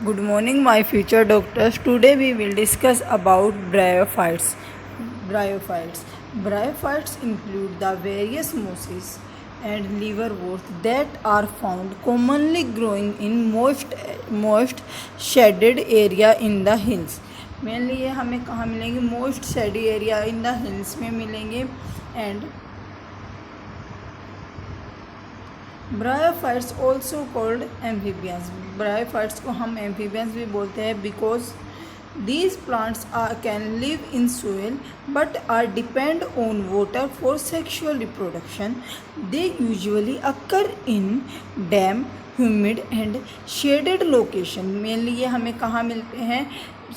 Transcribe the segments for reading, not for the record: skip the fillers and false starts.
Good morning, my future doctors. Today we will discuss about bryophytes. Bryophytes. Bryophytes include the various mosses and liverworts that are found commonly growing in moist shaded area in the hills. Mainly ये हमें कहाँ मिलेंगे? Most shady area in the hills में मिलेंगे. And bryophytes also called amphibians. Bryophytes को हम amphibians भी बोलते हैं because these plants can live in soil but are depend on water for sexual reproduction. They usually occur in damp, humid and shaded location. Mainly ये हमें कहाँ मिलते हैं?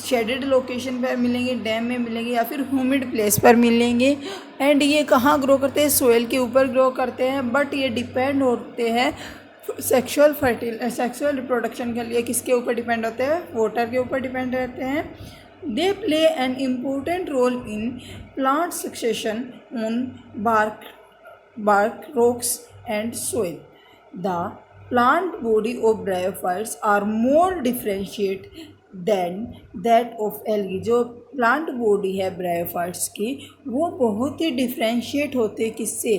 शेडेड लोकेशन पर मिलेंगे, डैम में मिलेंगे या फिर ह्यूमिड प्लेस पर मिलेंगे. एंड ये कहाँ ग्रो करते हैं? सोइल के ऊपर ग्रो करते हैं. बट ये डिपेंड होते हैं सेक्सुअल रिप्रोडक्शन के लिए किसके ऊपर डिपेंड होते हैं? वाटर के ऊपर डिपेंड रहते हैं. They play an important role in plant succession on bark, rocks and soil. The plant body of bryophytes are more differentiate than that of algae. जो प्लांट बॉडी है ब्रायोफाइट्स की वो बहुत ही डिफ्रेंशिएट होते हैं किससे?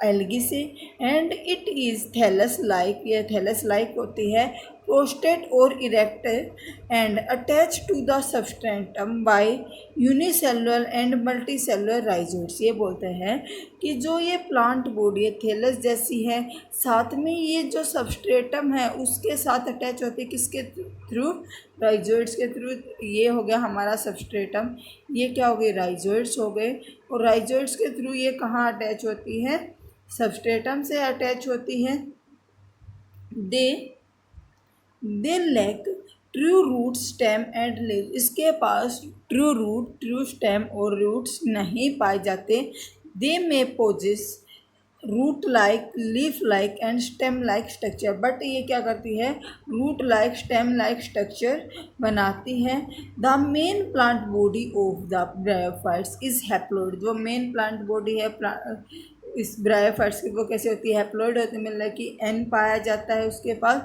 एल्गी से. And it is thallus like. ये थैलस लाइक होती है, प्रोस्टेट और erect and attach to the substratum by unicellular and multicellular rhizoids. ये बोलते हैं कि जो ये प्लांट बॉडी है थैलस जैसी है, साथ में ये जो सबस्ट्रेटम है उसके साथ अटैच होती है किसके थ्रू? राइजोइड्स के थ्रू. ये हो गया हमारा सबस्ट्रेटम, ये क्या हो गए? राइजोइड्स हो गए. और राइजोइड्स के थ्रू ये कहाँ अटैच होती है? सबस्ट्रेटम से अटैच होती है. They lack true root stem and leave. इसके पास ट्रू रूट, ट्रू स्टेम और रूट्स नहीं पाए जाते. They may possess root like, leaf like and stem like structure. But ये क्या करती है? Root like, stem like structure बनाती है. The main plant body of the bryophytes is haploid. जो मेन प्लांट बॉडी है इस ब्रायोफाइट्स की वो कैसे होती है? हैप्लॉइड होती है. मतलब कि एन पाया जाता है उसके पास.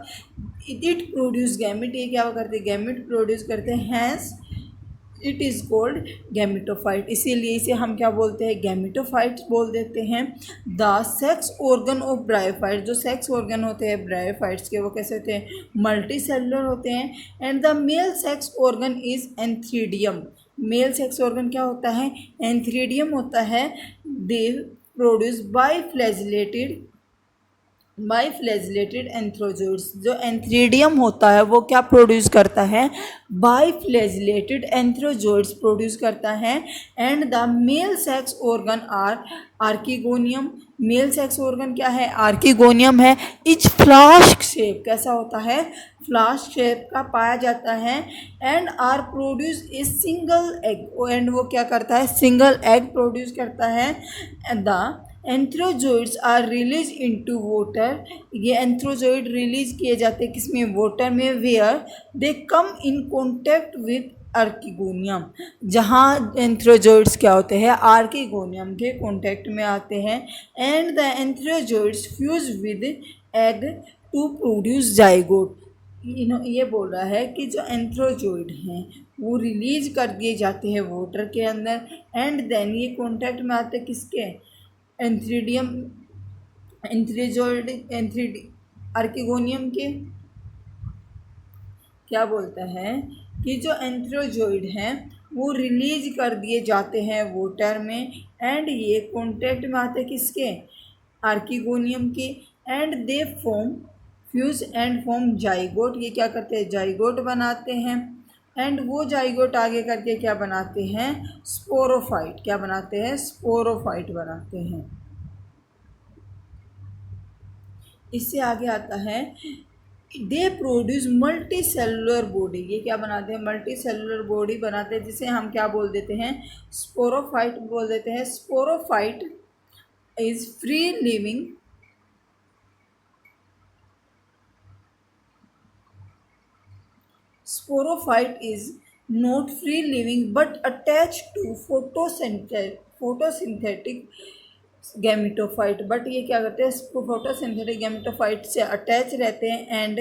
It produce gamete. ये क्या करते हैं? गैमिट प्रोड्यूस करते हैं. Hence it is called gametophyte. इसीलिए इसे हम क्या बोलते हैं? गैमिटोफाइट्स बोल देते हैं. The sex organ of bryophyte. जो सेक्स ऑर्गन होते हैं ब्रायोफाइट्स के वो कैसे होते हैं? मल्टी सेलुलर होते हैं. And the male sex organ is antheridium. Male sex organ क्या होता है? एंथ्रीडियम होता है. They produce biflagellated antherozoids. जो एंथ्रीडियम होता है वो क्या प्रोड्यूस करता है? बाईफ्लैजिलेटेड एंथ्रोजोइड्स प्रोड्यूस करता है. And the male sex organ are archegonium. Male sex organ क्या है? आर्किगोनियम है. Each flask shape. कैसा होता है? फ्लास्क शेप का पाया जाता है. And are produce a single egg. And वो क्या करता है? सिंगल एग प्रोड्यूस करता है. The antherozoids are release into water. ये एंथ्रोजोइड रिलीज किए जाते हैं किसमें? वाटर में. Where they come in contact with archegonium. जहाँ एंथ्रोजोइड्स क्या होते हैं? आर्किगोनियम के कॉन्टैक्ट में आते हैं. And the antherozoids fuse with egg to produce zygote. ये बोल रहा है कि जो एंथ्रोजोइड हैं वो रिलीज कर दिए जाते हैं वाटर के अंदर. एंड देन ये कॉन्टैक्ट में आते हैं किसके? एंथ्रीडियम, एंथ्रीजोइड, आर्किगोनियम के. क्या बोलता है कि जो एंथ्रोजोइड हैं वो रिलीज कर दिए जाते हैं वाटर में. एंड ये कॉन्टैक्ट में आते किसके? आर्किगोनियम के. And they form fuse and form zygote. ये क्या करते हैं? जाइगोट बनाते हैं. एंड वो जाइगोट आगे करके क्या बनाते हैं? स्पोरोफाइट. क्या बनाते हैं? स्पोरोफाइट बनाते हैं. इससे आगे आता है they produce multi cellular body. ये क्या बनाते हैं? मल्टी सेलुलर बॉडी बनाते हैं जिसे हम क्या बोल देते हैं? स्पोरोफाइट बोल देते हैं. Sporophyte is free living. Sporophyte is not free living but attached to photosynthetic gametophyte, but ये क्या करते हैं, फोटोसिंथेटिक गैमेटोफाइट से अटैच रहते हैं and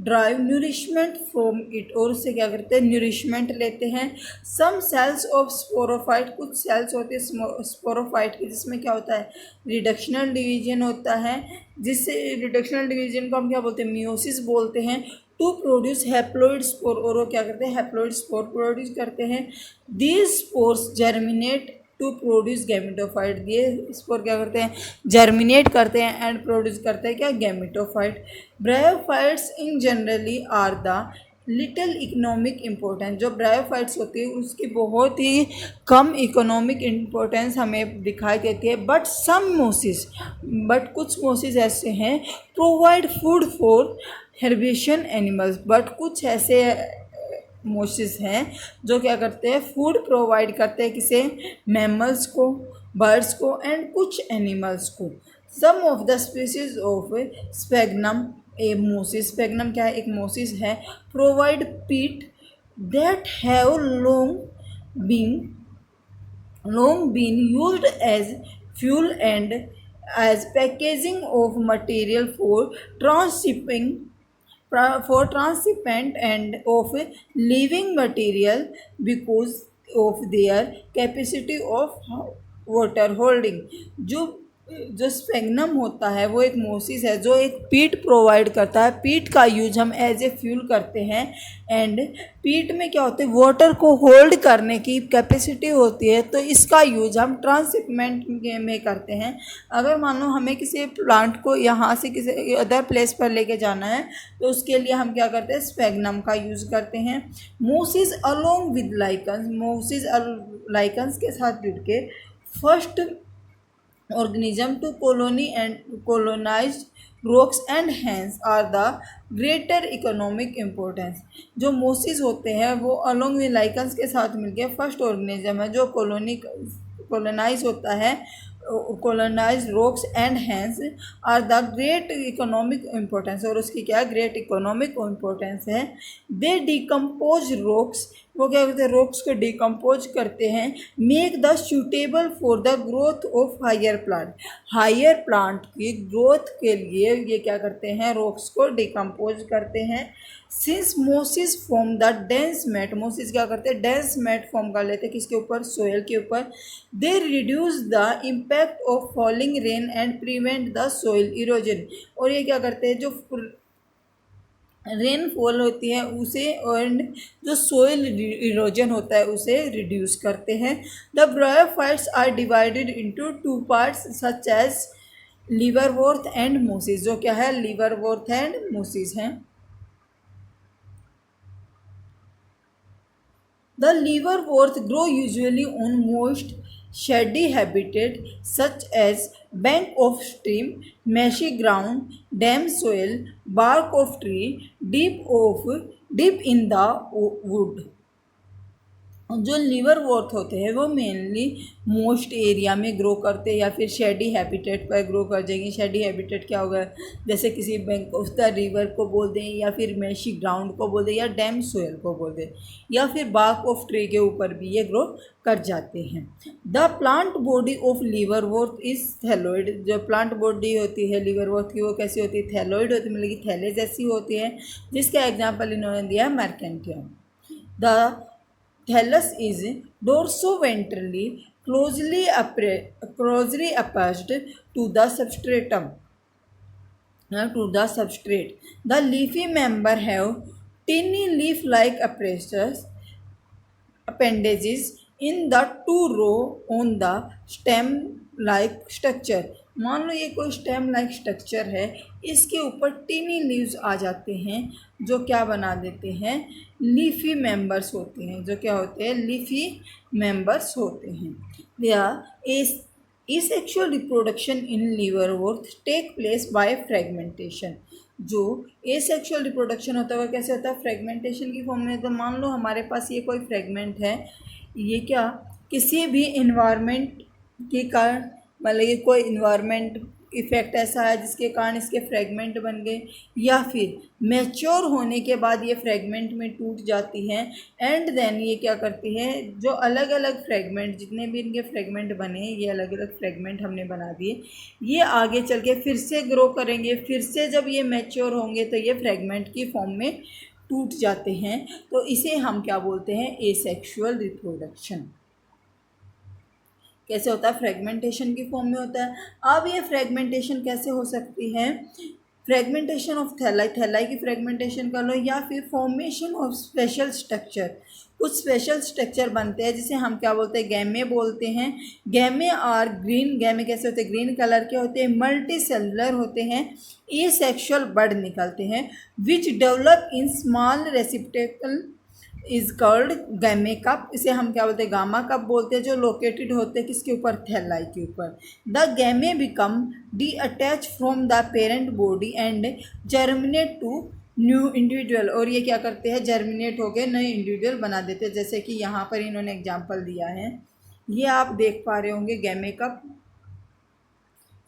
drive nourishment from it, और उससे क्या करते हैं, न्यूरिशमेंट लेते हैं। सम सेल्स ऑफ स्पोरोफाइट, कुछ सेल्स होते हैं स्पोरोफाइट की जिसमें क्या होता है, रिडक्शनल डिवीजन होता है, जिससे रिडक्शनल डिवीजन को हम क्या बोलते हैं, मियोसिस बोलते हैं। टू प्रोड्यूस हैप्लॉइड स्पोर, और वो क्या करते हैं, हैप्लॉइड स्पोर प्रोड्यूस करते हैं। These spores germinate to produce gametophyte, ये स्पोर क्या करते हैं, जर्मिनेट करते हैं एंड प्रोड्यूस करते हैं क्या, gametophyte. Bryophytes in generally are the little economic importance, जो ब्रायोफाइट्स होती है उसकी बहुत ही कम इकोनॉमिक इम्पोर्टेंस हमें दिखाई देती है। बट सम मोसिस, बट कुछ मोसिस ऐसे हैं provide food for herbivorous animals, but कुछ ऐसे मोसिस हैं जो क्या करते हैं, फूड प्रोवाइड करते हैं किसे, मैमल्स को, बर्ड्स को एंड कुछ एनिमल्स को। Some of the species of sphagnum, a mosses, sphagnum क्या है, एक मोसिस है, provide peat that have long been used as fuel and as packaging of material for transshipment and of living material because of their capacity of water holding। जो sphagnum होता है वो एक mosses है जो एक पीट प्रोवाइड करता है। पीट का यूज हम एज ए फ्यूल करते हैं एंड पीट में क्या होता है, वाटर को होल्ड करने की कैपेसिटी होती है, तो इसका यूज हम ट्रांसशिपमेंट में करते हैं। अगर मान लो हमें किसी प्लांट को यहाँ से किसी अदर प्लेस पर लेके जाना है तो उसके लिए हम क्या करते हैं, स्पेगनम का यूज़ करते हैं। मोसिस अलोंग विद लाइकन्स, मोसिस लाइकन्स के साथ जुड़ के first organism to colonize rocks and hence are the greater economic importance। जो मोसिस होते हैं वो अलोंग विद लाइकन्स के साथ मिलकर फर्स्ट ऑर्गेनिज्म है जो कॉलोनाइज होता है, colonize rocks and hence are the great economic importance, और उसकी क्या ग्रेट इकोनॉमिक इम्पोर्टेंस है। दे डिकम्पोज रॉक्स, वो क्या करते हैं, रॉक्स को डिकम्पोज करते हैं। Make the suitable for the growth of higher plant, higher plant की ग्रोथ के लिए ये क्या करते हैं, रॉक्स को डिकम्पोज करते हैं। Since mosses form the dense mat, mosses क्या करते हैं, डेंस मैट फॉर्म कर लेते हैं किसके ऊपर, सोयल के ऊपर। They reduce the impact of falling rain and prevent the soil erosion, और ये क्या करते हैं, जो रेनफॉल होती है उसे और जो सोइल इरोजन होता है उसे रिड्यूस करते हैं। The bryophytes are divided into two parts such as liverwort and mosses, जो क्या है, लिवरवॉर्थ एंड मोसिस हैं। The liverworts grow usually on moist, shady habitat such as bank of stream, marshy ground, damp soil, bark of tree, deep in the wood। जो लिवरवॉर्थ होते हैं वो mainly most area में grow करते हैं या फिर शेडी हैबिटेट पर ग्रो कर जाएंगे। शेडी हैबिटेट क्या होगा, जैसे किसी बैंक ऑफ द रिवर को बोल दें या फिर मैशी ग्राउंड को बोल दें या डैम सोयल को बोल दें या फिर बार्क ऑफ ट्री के ऊपर भी ये ग्रो कर जाते हैं। The plant body of liverwort is thalloid, जो प्लांट बॉडी होती है लिवरवॉर्थ की वो कैसी होती है, थैलोइड होती है, मतलब कि थैले जैसी होती है, जिसका एग्जाम्पल इन्होंने दिया है Marchantia. The thallus is dorsoventrally closely attached to the substrate. The leafy member have tiny leaf-like appendages in the two row on the stem-like structure। मान लो ये कोई स्टेम लाइक स्ट्रक्चर है, इसके ऊपर टीनी लीव्स आ जाते हैं जो क्या बना देते हैं, लीफी मेंबर्स होते हैं, जो क्या होते हैं, लीफी मेंबर्स होते हैं। Asexual reproduction in liverwort take place by fragmentation. जो एसेक्सुअल रिप्रोडक्शन होता है वो कैसे होता है, फ्रेगमेंटेशन की फॉर्म में। तो मान लो हमारे पास ये कोई फ्रेगमेंट है, ये क्या किसी भी इन्वायरमेंट के कारण, मतलब ये कोई इन्वायरमेंट इफ़ेक्ट ऐसा है जिसके कारण इसके फ्रेगमेंट बन गए, या फिर मैच्योर होने के बाद ये फ्रेगमेंट में टूट जाती हैं एंड देन ये क्या करती है, जो अलग अलग फ्रेगमेंट जितने भी इनके फ्रेगमेंट बने, ये अलग अलग फ्रेगमेंट हमने बना दिए, ये आगे चल के फिर से ग्रो करेंगे, फिर से जब ये मैच्योर होंगे तो ये फ्रेगमेंट की फॉर्म में टूट जाते हैं। तो इसे हम क्या बोलते हैं, एसेक्सुअल रिप्रोडक्शन। कैसे होता है, फ्रेगमेंटेशन की फॉर्म में होता है। अब ये फ्रेगमेंटेशन कैसे हो सकती है, फ्रेगमेंटेशन ऑफ थैलाई, थैलाई की फ्रेगमेंटेशन कर लो, या फिर फॉर्मेशन ऑफ स्पेशल स्ट्रक्चर, कुछ स्पेशल स्ट्रक्चर बनते हैं जिसे हम क्या बोलते हैं, गैमे बोलते हैं। गैमे आर ग्रीन, गैमे कैसे होते हैं, ग्रीन कलर के होते हैं, मल्टी सेलुलर होते हैं, एसेक्सुअल बड निकलते हैं, which develop in small receptacle is called gemma cup. इसे हम क्या बोलते हैं, गामा कप बोलते हैं, जो लोकेटेड होते हैं किसके ऊपर, थैलाई के ऊपर। The gemmae become detach from the parent body and germinate to new individual, और ये क्या करते हैं, जर्मिनेट होकर नए इंडिविजुअल बना देते हैं। जैसे कि यहाँ पर इन्होंने एग्जाम्पल दिया है, ये आप देख पा रहे होंगे गैमे कप,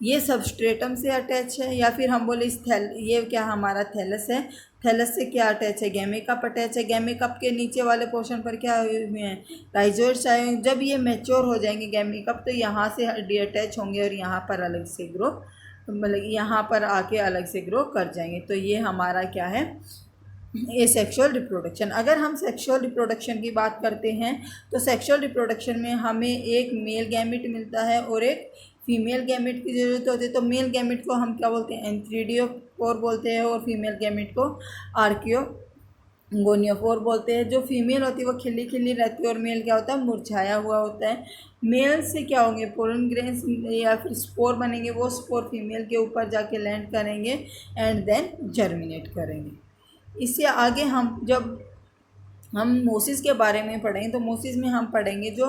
ये सबस्ट्रेटम से अटैच है, या फिर हम बोले इस ये क्या हमारा थैलस है, थैलस से क्या अटैच है, गैमे कप अटैच है। गैमे कप के नीचे वाले पोर्शन पर क्या हुए हैं, राइजोइड्स आए हुए हैं। जब ये मैच्योर हो जाएंगे गैमे कप, तो यहाँ से डी अटैच होंगे और यहाँ पर अलग से ग्रो, मतलब यहाँ पर आके अलग से ग्रो कर जाएंगे। तो ये हमारा क्या है, एसेक्सुअल रिप्रोडक्शन। अगर हम सेक्सुअल रिप्रोडक्शन की बात करते हैं तो सेक्सुअल रिप्रोडक्शन में हमें एक मेल गैमेट मिलता है और एक फीमेल गैमेट की ज़रूरत होती है। तो मेल गैमेट को हम क्या बोलते हैं, एंथ्रीडियोफोर बोलते हैं, और फीमेल गैमेट को आर्कियोगोनियोफोर बोलते हैं। जो फीमेल होती है वो खिली खिली रहती है और मेल क्या होता है, मुरझाया हुआ होता है। मेल से क्या होंगे, पोलन ग्रेन्स या फिर स्पोर बनेंगे, वो स्पोर फीमेल के ऊपर जाके लैंड करेंगे एंड देन जर्मिनेट करेंगे। इससे आगे जब हम मोसिस के बारे में पढ़ेंगे तो मोसिस में हम पढ़ेंगे जो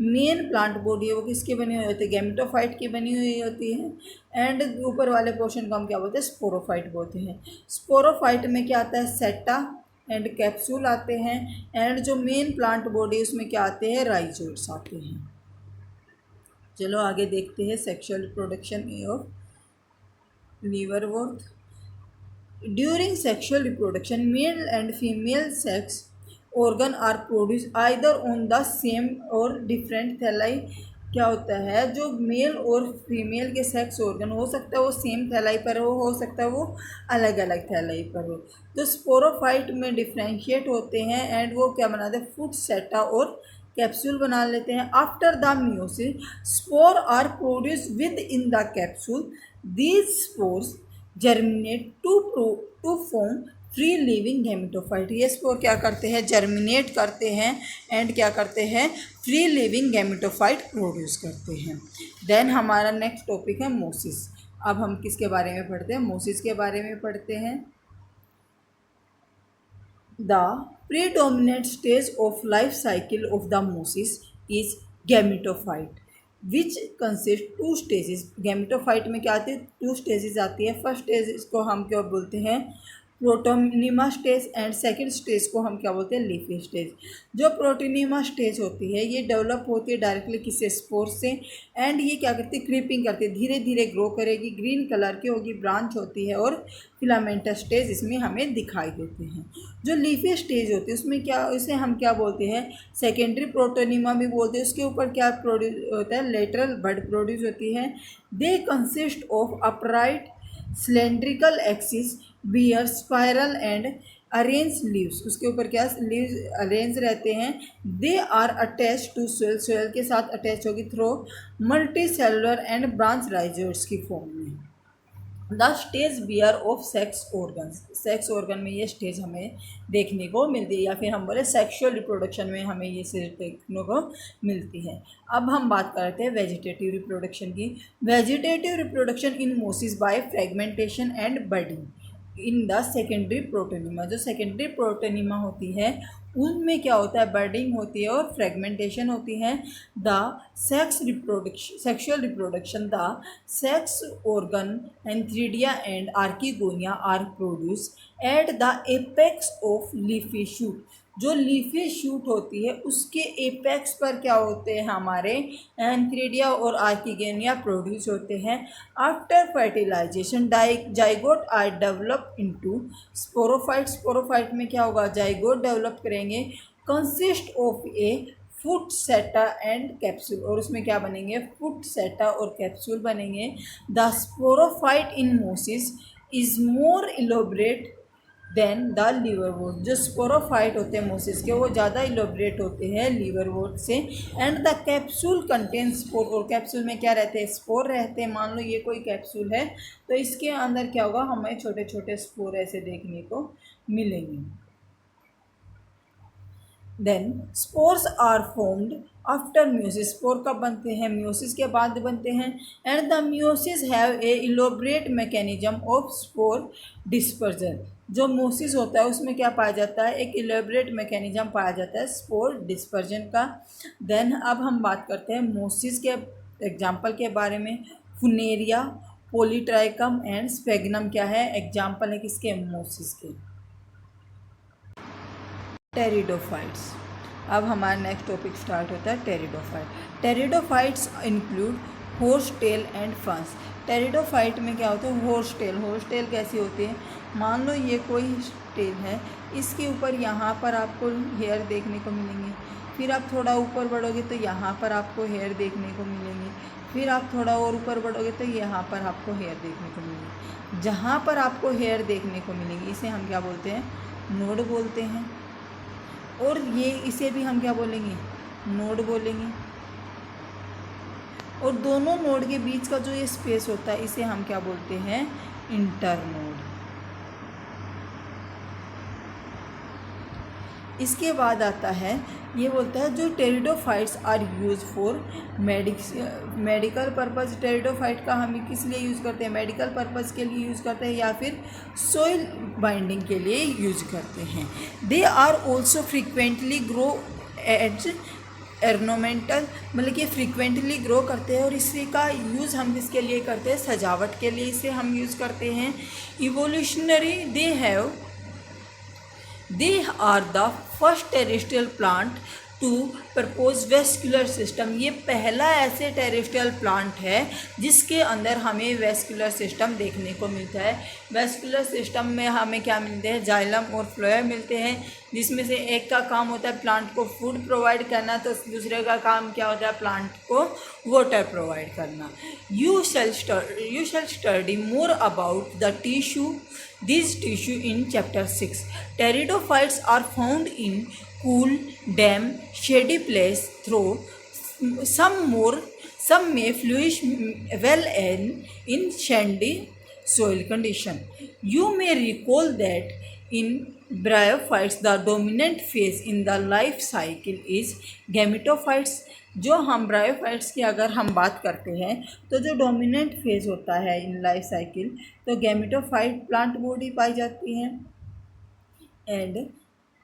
मेन प्लांट बॉडी है वो किसकी बनी हुई होती है, गैमेटोफाइट की बनी हुई होती है। एंड ऊपर वाले पोर्शन को हम क्या बोलते हैं, स्पोरोफाइट बोलते हैं। स्पोरोफाइट में क्या आता है, सेटा एंड कैप्सूल आते हैं। एंड जो मेन प्लांट बॉडी उसमें क्या आते हैं, राइजोइड्स आते हैं। चलो आगे देखते हैं sexual reproduction of liverwort. During sexual reproduction, male and female sex organ are produced either on the same or different thalli। क्या होता है, जो मेल और फीमेल के सेक्स ऑर्गन हो सकता है वो सेम थैलाई पर हो सकता है वो अलग अलग थैलाई पर हो। तो स्पोरोफाइट में डिफ्रेंशिएट होते हैं एंड वो क्या बनाते हैं, फूड सेटा और कैप्सूल बना लेते हैं। After the meiosis spore are produce within the capsule. These spores germinate to form free living gametophyte. ये स्पोर क्या करते हैं, जर्मिनेट करते हैं एंड क्या करते हैं, फ्री लिविंग गैमेटोफाइट प्रोड्यूस करते हैं। देन हमारा नेक्स्ट टॉपिक है मोसिस। अब हम किसके बारे में पढ़ते हैं, मोसिस के बारे में पढ़ते हैं। The predominant stage of life cycle of the mosses is gametophyte which consist two stages. Gametophyte में क्या आती है, टू स्टेजेस आती है। फर्स्ट स्टेज को हम क्या बोलते हैं, protonema stage, and second stage को हम क्या बोलते हैं, लीफी स्टेज। जो प्रोटोनिमा स्टेज होती है ये डेवलप होती है डायरेक्टली किसी स्पोर से, एंड ये क्या करती है, क्रीपिंग करती है, धीरे धीरे ग्रो करेगी, ग्रीन कलर की होगी, ब्रांच होती है और फिलामेंटस स्टेज इसमें हमें दिखाई देते हैं। जो लीफी स्टेज होती है उसमें क्या, इसे हम क्या बोलते हैं, सेकेंडरी प्रोटोनिमा भी बोलते हैं। उसके ऊपर क्या प्रोड्यूस होता है, लेटरल बड प्रोड्यूस होती है। They consist of upright cylindrical axis bear spiral and arrange leaves. उसके ऊपर क्या लीव्स अरेंज रहते हैं। They are attach to soil, soil के साथ अटैच होगी through multicellular and branch rhizoids की फॉर्म में। The stage bear of sex organs, sex organ में ये स्टेज हमें देखने को मिलती है, या फिर हम बोले सेक्सुअल रिप्रोडक्शन में हमें ये स्टेज देखने को मिलती है। अब हम बात करते हैं वेजिटेटिव रिप्रोडक्शन की। Vegetative reproduction in mosses by fragmentation and budding in the secondary protonema. जो सेकेंडरी प्रोटोनिमा होती है उनमें क्या होता है, बर्डिंग होती है और फ्रेगमेंटेशन होती है। The sexual reproduction, the sex organ antheridia and archegonia are produce at the apex of leafy shoot. जो लीफी शूट होती है उसके एपेक्स पर क्या होते हैं, हमारे एंथ्रीडिया और आर्किगेनिया प्रोड्यूस होते हैं। After fertilisation zygote are develop into sporophyte. Sporophyte में क्या होगा, जाइगोट डेवलप करेंगे, consist of a foot seta and capsule, और उसमें क्या बनेंगे, फुट सेटा और कैप्सूल बनेंगे। The sporophyte in mosses is more elaborate than the liverwort. जो स्पोरोफाइट होते हैं मोसिस के, वो ज़्यादा इलोबरेट होते हैं लीवरवोर्ट से। And the capsule contain spore, और कैप्सूल में क्या रहते हैं, स्पोर रहते हैं। मान लो ये कोई कैप्सूल है तो इसके अंदर क्या होगा, हमें छोटे छोटे स्पोर ऐसे देखने को मिलेंगे। Then spores are formed after meiosis. Spore कब बनते हैं, म्यूसिस के बाद बनते हैं। And the mosses have a elaborate mechanism of spore dispersion. जो म्यूसिस होता है उसमें क्या पाया जाता है, एक इलोबरेट मैकेनिज्म पाया जाता है स्पोर डिस्पर्जन का। देन अब हम बात करते हैं म्यूसिस के एग्जाम्पल के बारे में। फुनेरिया, पॉलीट्राइकम एंड स्पेगनम क्या है, एग्जाम्पल है किसके, म्यूसिस के। टेरिडोफाइट्स। अब हमारा नेक्स्ट टॉपिक स्टार्ट होता है pteridophyte. Pteridophytes include horsetail and ferns. Pteridophyte में क्या होता है, हॉर्स टेल। हॉर्स टेल कैसी होती है, मान लो ये कोई टेल है, इसके ऊपर यहाँ पर आपको हेयर देखने को मिलेंगे। फिर आप थोड़ा ऊपर बढ़ोगे तो यहाँ पर आपको हेयर देखने को मिलेंगे। फिर आप थोड़ा और ऊपर बढ़ोगे तो यहाँ पर आपको हेयर देखने को मिलेंगे। जहाँ पर आपको हेयर देखने को मिलेंगी इसे हम क्या बोलते हैं, नोड बोलते हैं। और ये इसे भी हम क्या बोलेंगे, नोड बोलेंगे। और दोनों नोड के बीच का जो ये स्पेस होता है इसे हम क्या बोलते हैं, इंटरनोड। इसके बाद आता है, ये बोलता है जो pteridophytes are use for medical purpose. Pteridophyte का हम किस लिए यूज़ करते हैं, मेडिकल पर्पज़ के लिए यूज़ करते हैं या फिर सोइल बाइंडिंग के लिए यूज करते हैं। They are also frequently grow as ornamental, मतलब कि फ्रिक्वेंटली ग्रो करते हैं। और इसी का यूज़ हम किसके लिए करते हैं, सजावट के लिए इसे हम यूज़ करते हैं। Evolutionary they are the first terrestrial plant to propose vascular system. ये पहला ऐसे टेरेस्ट्रियल प्लांट है जिसके अंदर हमें वेस्कुलर सिस्टम देखने को मिलता है। वेस्कुलर सिस्टम में हमें क्या मिलते हैं, जाइलम और फ्लोएम मिलते हैं, जिसमें से एक का काम होता है प्लांट को फूड प्रोवाइड करना, तो दूसरे का काम क्या होता है, प्लांट को वाटर प्रोवाइड करना। You shall study more about the tissue in chapter 6. Pteridophytes are found in cool, damp, shady place, though some may flourish well in sandy soil condition. You may recall that in bryophytes the dominant phase in the life cycle is gametophytes. जो हम bryophytes की अगर हम बात करते हैं तो जो डोमिनेंट फेज होता है इन लाइफ साइकिल, तो गैमेटोफाइट प्लांट बॉडी पाई जाती है। एंड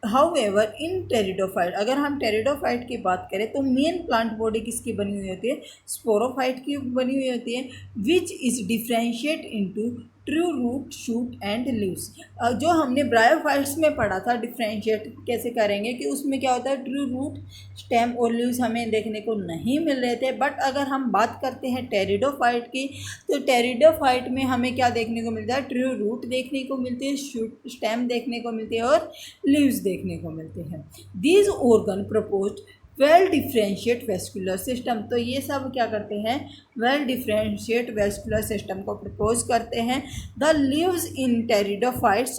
हाउएवर इन टेरिडोफाइट, अगर हम टेरिडोफाइट की बात करें तो मेन प्लांट बॉडी किसकी बनी हुई होती है, स्पोरोफाइट की बनी हुई होती है, which is differentiate into true root, shoot and leaves. जो हमने ब्रायोफाइट्स में पढ़ा था डिफ्रेंशिएट कैसे करेंगे, कि उसमें क्या होता है, ट्रू रूट, स्टेम और लीव्स हमें देखने को नहीं मिल रहे थे। बट अगर हम बात करते हैं टेरिडोफाइट की, तो टेरिडोफाइट में हमें क्या देखने को मिलता है, ट्रू रूट देखने को मिलती है, शूट, स्टेम देखने को मिलती है और लीव्स देखने को मिलते हैं। These organ proposed well differentiate vascular system. तो ये सब क्या करते हैं, वेल डिफ्रेंशिएट वेस्कुलर सिस्टम को प्रपोज करते हैं। The leaves in pteridophytes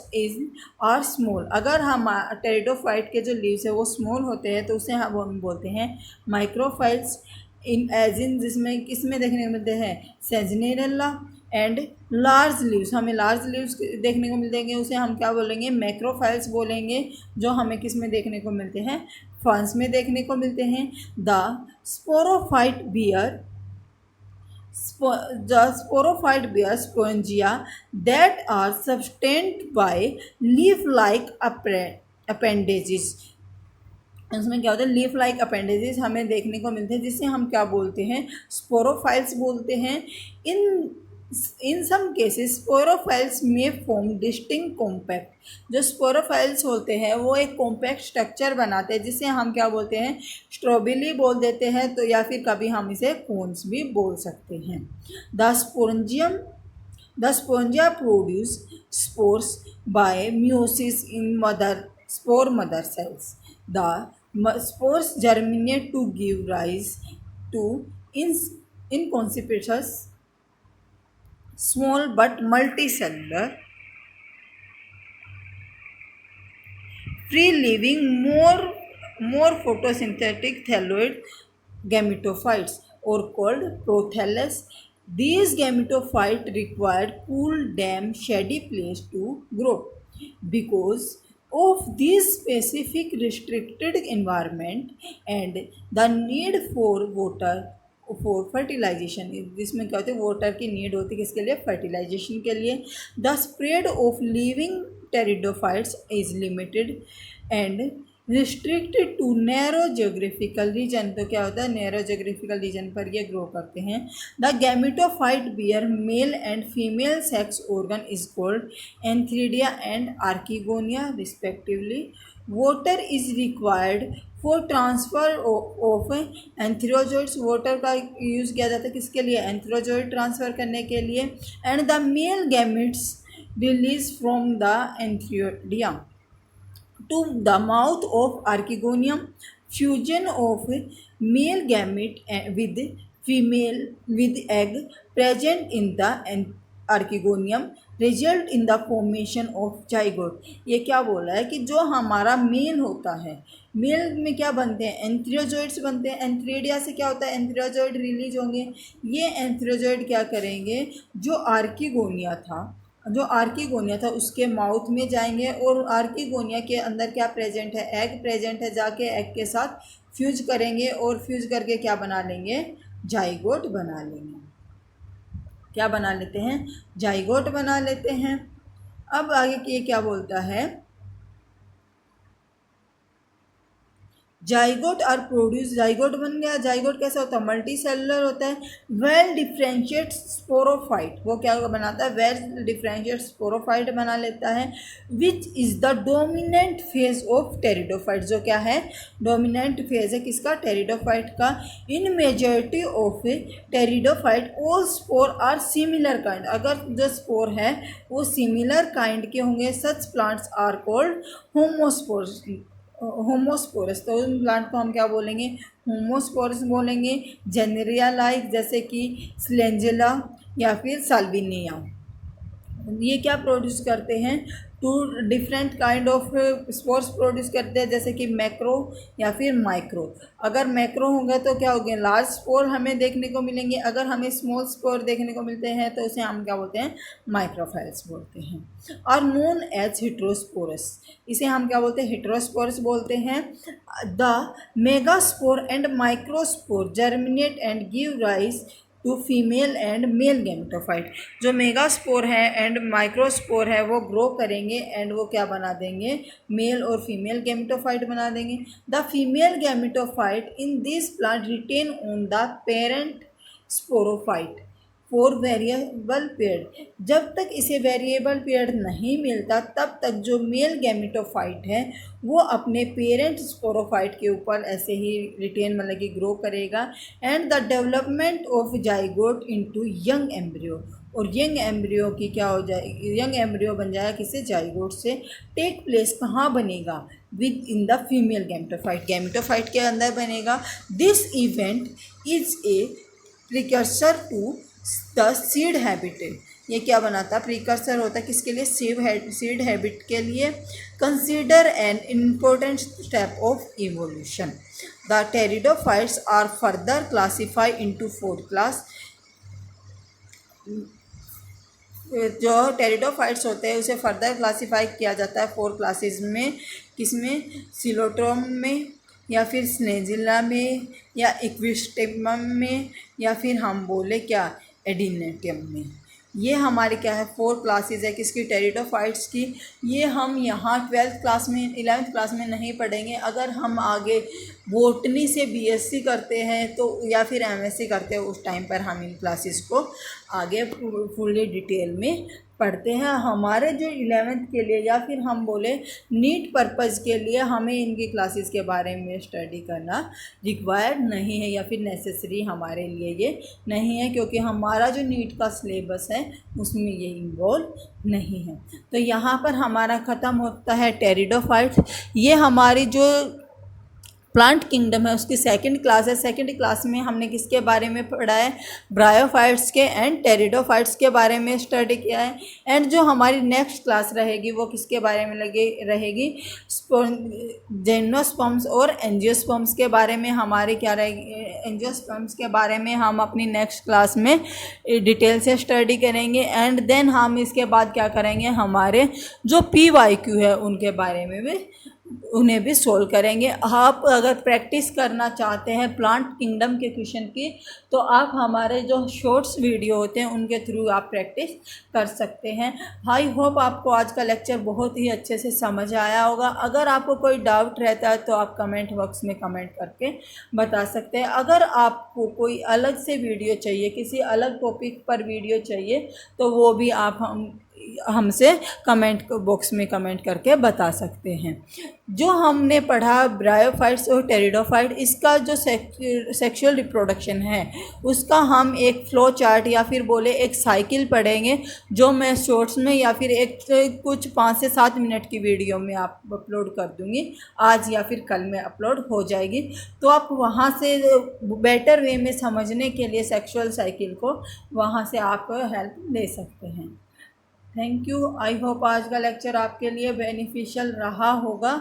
are small. अगर हम टेरिडोफाइट के जो लीव्स है वो स्मॉल होते हैं तो उसे हम बोलते हैं माइक्रोफाइट्स। इन जिसमें किसमें देखने को मिलते हैं, सेजनेरेला। एंड लार्ज लीव्स, हमें लार्ज लीव्स देखने को मिलेंगे, उसे हम क्या बोलेंगे, मैक्रोफाइल्स बोलेंगे, जो हमें किस में देखने को मिलते हैं, फंस में देखने को मिलते हैं। The sporophyte bear sporangia that are subtended by leaf like appendages. उसमें क्या होता है, लीफ लाइक अपेंडेजेस हमें देखने को मिलते हैं, जिसे हम क्या बोलते हैं, स्पोरोफाइल्स बोलते हैं। इन इन सम केसेस स्पोरोफाइल्स में फॉर्म डिस्टिंक्ट कॉम्पैक्ट। जो स्पोरोफाइल्स होते हैं वो एक कॉम्पैक्ट स्ट्रक्चर बनाते हैं जिसे हम क्या बोलते हैं, स्ट्रोबिली बोल देते हैं, तो या फिर कभी हम इसे कोन्स भी बोल सकते हैं। The sporangia produce spores by meiosis in mother cells. The spores germinate to give rise to inconspicuous, small but multicellular, free-living, more photosynthetic thalloid gametophytes, or called prothallus. These gametophytes require cool, damp, shady place to grow. Because of this specific restricted environment and the need for water for fertilization, जिसमें क्या होते हैं, water की need होती है किसके लिए, fertilization के लिए। The spread of living pteridophytes is limited and restricted to narrow geographical region. तो क्या होता है, नैरो जियोग्राफिकल रीजन पर ये ग्रो करते हैं। The gametophyte bear male and female sex organ is called antheridia and archegonia respectively. Water is required for transfer of antherozoids. Water का use किया जाता है किसके लिए, एंथ्रोजोइड ट्रांसफ़र करने के लिए। And the male gametes release from the antheridia to the mouth of archegonium. Fusion of male gamete with female with egg present in the archegonium result in the formation of zygote. ये क्या बोला है कि जो हमारा mail होता है, mail में क्या बनते हैं, एंथ्रोजोइड्स बनते हैं। एंथ्रीडिया से क्या होता है, एंथ्रोजोइड रिलीज होंगे। ये एंथ्रोजोइड क्या करेंगे, जो आर्किगोनिया था उसके माउथ में जाएंगे, और आर्किगोनिया के अंदर क्या प्रेजेंट है, एग प्रेजेंट है, जाके एग के साथ फ्यूज करेंगे और फ्यूज करके क्या बना लेंगे, जाइगोट बना लेंगे। क्या बना लेते हैं, जाइगोट बना लेते हैं। अब आगे ये क्या बोलता है, जाइगोट आर प्रोड्यूस, जाइगोट बन गया। जाइगोट कैसा होता है, मल्टी सेलुलर होता है। वेल डिफ्रेंशिएट स्पोरोफाइट, वो क्या बनाता है, वेल डिफ्रेंशिएट स्पोरोफाइट बना लेता है। Which is the dominant phase of pteridophyte, जो क्या है, डोमिनेंट फेज है किसका, टेरिडोफाइट का। In majority of pteridophyte all spore are similar kind, अगर जो स्पोर है वो सिमिलर काइंड के होंगे। Such plants are called homosporous. तो उन प्लांट को हम क्या बोलेंगे, होमोस्पोरस बोलेंगे। जेनेरिया लाइक, जैसे कि स्लेंजेला या फिर साल्विनिया, ये क्या प्रोड्यूस करते हैं, two different kind of spores produce करते हैं, जैसे कि मैक्रो या फिर माइक्रो। अगर मैक्रो होंगे तो क्या होंगे, लार्ज स्पोर हमें देखने को मिलेंगे। अगर हमें स्मॉल स्पोर देखने को मिलते हैं तो उसे हम क्या बोलते हैं, माइक्रोफाइल्स बोलते हैं। और नोन एज हेट्रोस्पोरस, इसे हम क्या बोलते हैं, हेट्रोस्पोरस बोलते हैं। The megaspore and microspore germinate and give rise to female and male gametophyte. जो मेगास्पोर है एंड माइक्रोस्पोर है वो ग्रो करेंगे एंड वो क्या बना देंगे, मेल और फीमेल गैमेटोफाइट बना देंगे। The female gametophyte in this plant retain on the parent sporophyte for variable period. जब तक इसे वेरिएबल पीरियड नहीं मिलता तब तक जो मेल गैमेटोफाइट है वो अपने पेरेंट स्पोरोफाइट के ऊपर ऐसे ही रिटेन मतलब कि ग्रो करेगा। And the development of zygote into young embryo, और यंग एम्ब्रियो की क्या हो जाएगी, यंग एम्ब्रियो बन जाएगा किससे, जाइगोट से। टेक प्लेस कहाँ बनेगा, within the female gametophyte, gametophyte के अंदर बनेगा। This event is a precursor to the seed habitat, ये क्या बनाता है, प्रिकर्सर होता है किसके लिए, सीड हैबिट के लिए। Consider an important step of evolution. The pteridophytes are further classified into 4 class. जो टेरिडोफाइट्स होते हैं उसे फर्दर क्लासीफाई किया जाता है 4 क्लासेस में। किसमें, सिलोट्रोम में, या फिर स्नेजिला में, या इक्विस्टिमम में, या फिर हम बोले क्या, एडिनेटियम में। ये हमारे क्या है, 4 क्लासेस है किसकी, टेरिडोफाइट्स की। ये हम यहाँ 12th क्लास में 11th क्लास में नहीं पढ़ेंगे। अगर हम आगे बोटनी से बीएससी करते हैं तो या फिर एमएससी करते हैं, उस टाइम पर हम इन क्लासेस को आगे फुल्ली डिटेल में पढ़ते हैं। हमारे जो 11th के लिए या फिर हम बोले नीट पर्पज़ के लिए हमें इनकी क्लासेस के बारे में स्टडी करना रिक्वायर्ड नहीं है या फिर नेसेसरी हमारे लिए ये नहीं है, क्योंकि हमारा जो नीट का सिलेबस है उसमें ये इन्वॉल्व नहीं है। तो यहाँ पर हमारा ख़त्म होता है टेरिडोफाइट्स। ये हमारी जो प्लांट किंगडम है उसकी सेकंड क्लास है। सेकंड क्लास में हमने किसके बारे में पढ़ा है, ब्रायोफाइट्स के एंड टेरिडोफाइट्स के बारे में स्टडी किया है। एंड जो हमारी नेक्स्ट क्लास रहेगी वो किसके बारे में रहेगी, जिम्नोस्पर्म्स और एंजियोस्पर्म्स के बारे में हमारे क्या रहेगी। एंजियोस्पर्म्स के बारे में हम अपनी नेक्स्ट क्लास में डिटेल से स्टडी करेंगे। एंड देन हम इसके बाद क्या करेंगे, हमारे जो PYQ है उनके बारे में भी उन्हें भी सोल्व करेंगे। आप अगर प्रैक्टिस करना चाहते हैं प्लांट किंगडम के क्वेश्चन की तो आप हमारे जो शॉर्ट्स वीडियो होते हैं उनके थ्रू आप प्रैक्टिस कर सकते हैं। आई होप आपको आज का लेक्चर बहुत ही अच्छे से समझ आया होगा। अगर आपको कोई डाउट रहता है तो आप कमेंट बॉक्स में कमेंट करके बता सकते हैं। अगर आपको कोई अलग से वीडियो चाहिए, किसी अलग टॉपिक पर वीडियो चाहिए, तो वो भी आप हमसे कमेंट बॉक्स में कमेंट करके बता सकते हैं। जो हमने पढ़ा ब्रायोफाइट्स और टेरिडोफाइट, इसका जो सेक्सुअल रिप्रोडक्शन है उसका हम एक फ्लो चार्ट या फिर बोले एक साइकिल पढ़ेंगे, जो मैं शॉर्ट्स में या फिर एक कुछ 5 से 7 मिनट की वीडियो में आप अपलोड कर दूंगी, आज या फिर कल में अपलोड हो जाएगी। तो आप वहाँ से बेटर वे में समझने के लिए सेक्सुअल साइकिल को वहाँ से आप हेल्प ले सकते हैं। Thank you. आई होप आज का लेक्चर आपके लिए बेनिफिशियल रहा होगा।